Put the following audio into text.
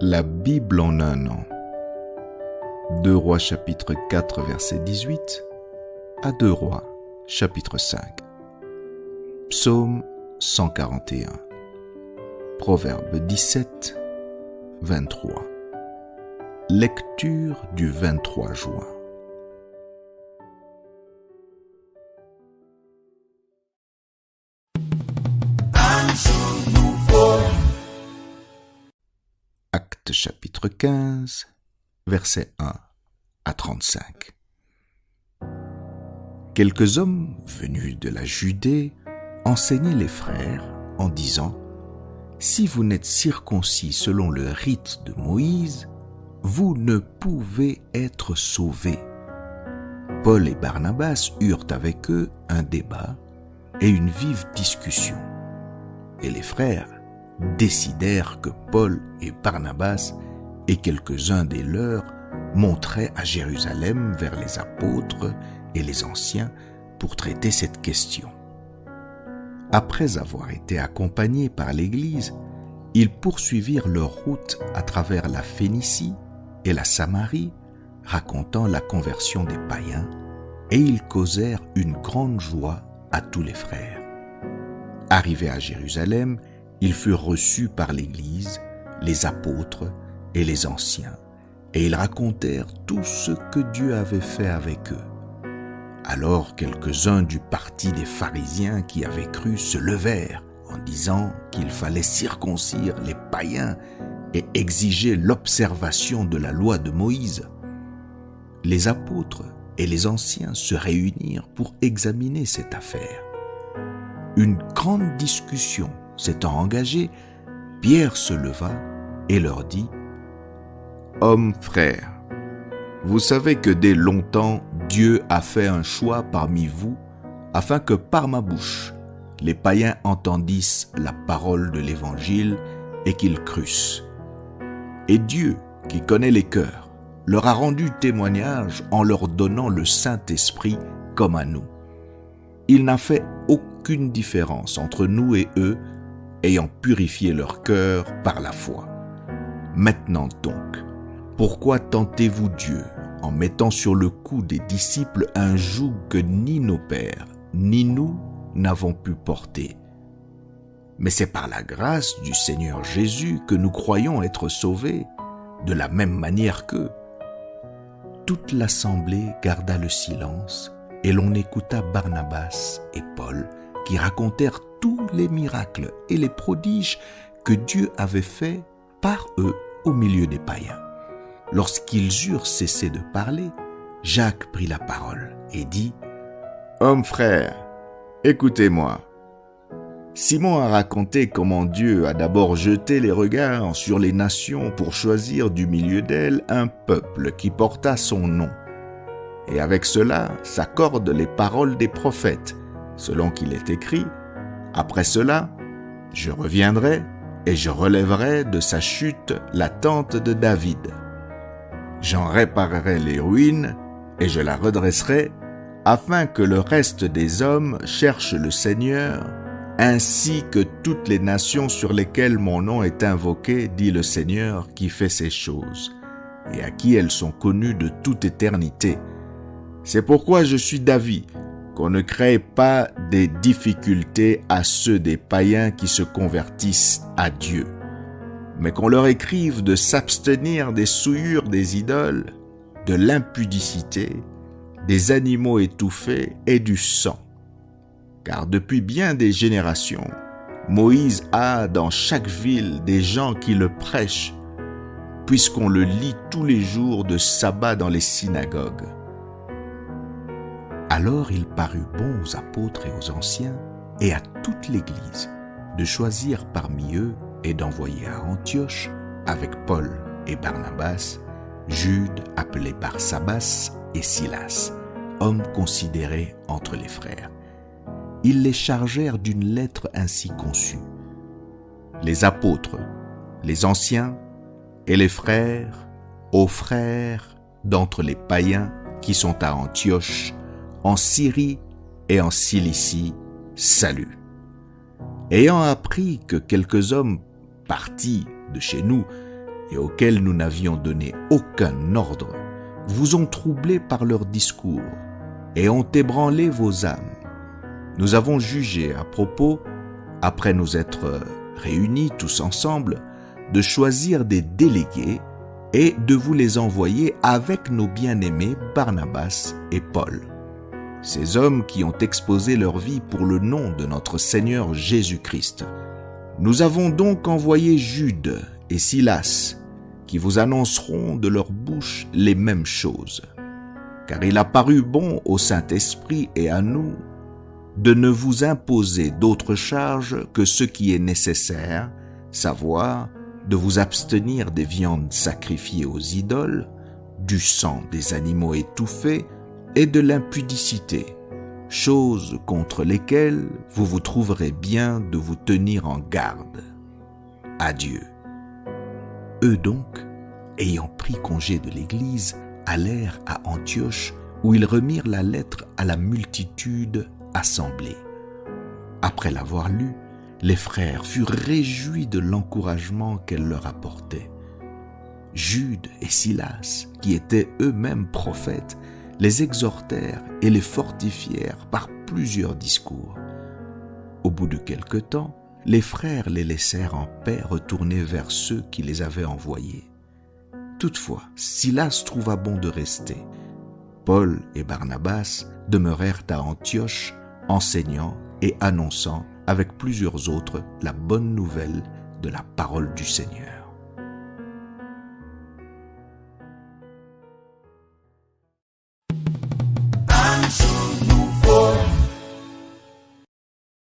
La Bible en un an. 2 Rois chapitre 4 verset 18 à 2 Rois chapitre 5. Psaume 141. Proverbe 17, 23. Lecture du 23 juin. Actes chapitre 15, versets 1 à 35. Quelques hommes venus de la Judée enseignaient les frères en disant : « Si vous n'êtes circoncis selon le rite de Moïse, vous ne pouvez être sauvés. » Paul et Barnabas eurent avec eux un débat et une vive discussion. Et les frères décidèrent que Paul et Barnabas et quelques-uns des leurs monteraient à Jérusalem vers les apôtres et les anciens pour traiter cette question. Après avoir été accompagnés par l'Église, ils poursuivirent leur route à travers la Phénicie et la Samarie, racontant la conversion des païens, et ils causèrent une grande joie à tous les frères. Arrivés à Jérusalem, ils furent reçus par l'Église, les apôtres et les anciens, et ils racontèrent tout ce que Dieu avait fait avec eux. Alors quelques-uns du parti des pharisiens qui avaient cru se levèrent en disant qu'il fallait circoncire les païens et exiger l'observation de la loi de Moïse. Les apôtres et les anciens se réunirent pour examiner cette affaire. Une grande discussion s'étant engagée, Pierre se leva et leur dit : « Hommes frères, vous savez que dès longtemps Dieu a fait un choix parmi vous afin que par ma bouche les païens entendissent la parole de l'Évangile et qu'ils crussent. Et Dieu, qui connaît les cœurs, leur a rendu témoignage en leur donnant le Saint-Esprit comme à nous. Il n'a fait aucune différence entre nous et eux, ayant purifié leur cœur par la foi. Maintenant donc, pourquoi tentez-vous Dieu en mettant sur le cou des disciples un joug que ni nos pères, ni nous n'avons pu porter? Mais c'est par la grâce du Seigneur Jésus que nous croyons être sauvés, de la même manière qu'eux. » Toute l'assemblée garda le silence, et l'on écouta Barnabas et Paul, qui racontèrent tous les miracles et les prodiges que Dieu avait faits par eux au milieu des païens. Lorsqu'ils eurent cessé de parler, Jacques prit la parole et dit : « Hommes frères, écoutez-moi. Simon a raconté comment Dieu a d'abord jeté les regards sur les nations pour choisir du milieu d'elles un peuple qui porta son nom. Et avec cela s'accordent les paroles des prophètes, selon qu'il est écrit : après cela, je reviendrai et je relèverai de sa chute la tente de David. J'en réparerai les ruines et je la redresserai, afin que le reste des hommes cherche le Seigneur, ainsi que toutes les nations sur lesquelles mon nom est invoqué, dit le Seigneur qui fait ces choses, et à qui elles sont connues de toute éternité. C'est pourquoi je suis d'avis qu'on ne crée pas des difficultés à ceux des païens qui se convertissent à Dieu, mais qu'on leur écrive de s'abstenir des souillures des idoles, de l'impudicité, des animaux étouffés et du sang. Car depuis bien des générations, Moïse a dans chaque ville des gens qui le prêchent, puisqu'on le lit tous les jours de sabbat dans les synagogues. » Alors il parut bon aux apôtres et aux anciens et à toute l'Église de choisir parmi eux et d'envoyer à Antioche, avec Paul et Barnabas, Jude appelé Barsabas et Silas, hommes considérés entre les frères. Ils les chargèrent d'une lettre ainsi conçue : les apôtres, les anciens et les frères, aux frères d'entre les païens qui sont à Antioche, en Syrie et en Cilicie, salut. Ayant appris que quelques hommes partis de chez nous et auxquels nous n'avions donné aucun ordre, vous ont troublé par leurs discours et ont ébranlé vos âmes. Nous avons jugé à propos, après nous être réunis tous ensemble, de choisir des délégués et de vous les envoyer avec nos bien-aimés Barnabas et Paul. Ces hommes qui ont exposé leur vie pour le nom de notre Seigneur Jésus-Christ. Nous avons donc envoyé Jude et Silas, qui vous annonceront de leur bouche les mêmes choses. Car il a paru bon au Saint-Esprit et à nous de ne vous imposer d'autres charges que ce qui est nécessaire, savoir de vous abstenir des viandes sacrifiées aux idoles, du sang des animaux étouffés et de l'impudicité, choses contre lesquelles vous vous trouverez bien de vous tenir en garde. Adieu. Eux donc, ayant pris congé de l'Église, allèrent à Antioche, où ils remirent la lettre à la multitude assemblée. Après l'avoir lue, les frères furent réjouis de l'encouragement qu'elle leur apportait. Jude et Silas, qui étaient eux-mêmes prophètes, les exhortèrent et les fortifièrent par plusieurs discours. Au bout de quelque temps, les frères les laissèrent en paix retourner vers ceux qui les avaient envoyés. Toutefois, Silas trouva bon de rester. Paul et Barnabas demeurèrent à Antioche, enseignant et annonçant avec plusieurs autres la bonne nouvelle de la parole du Seigneur.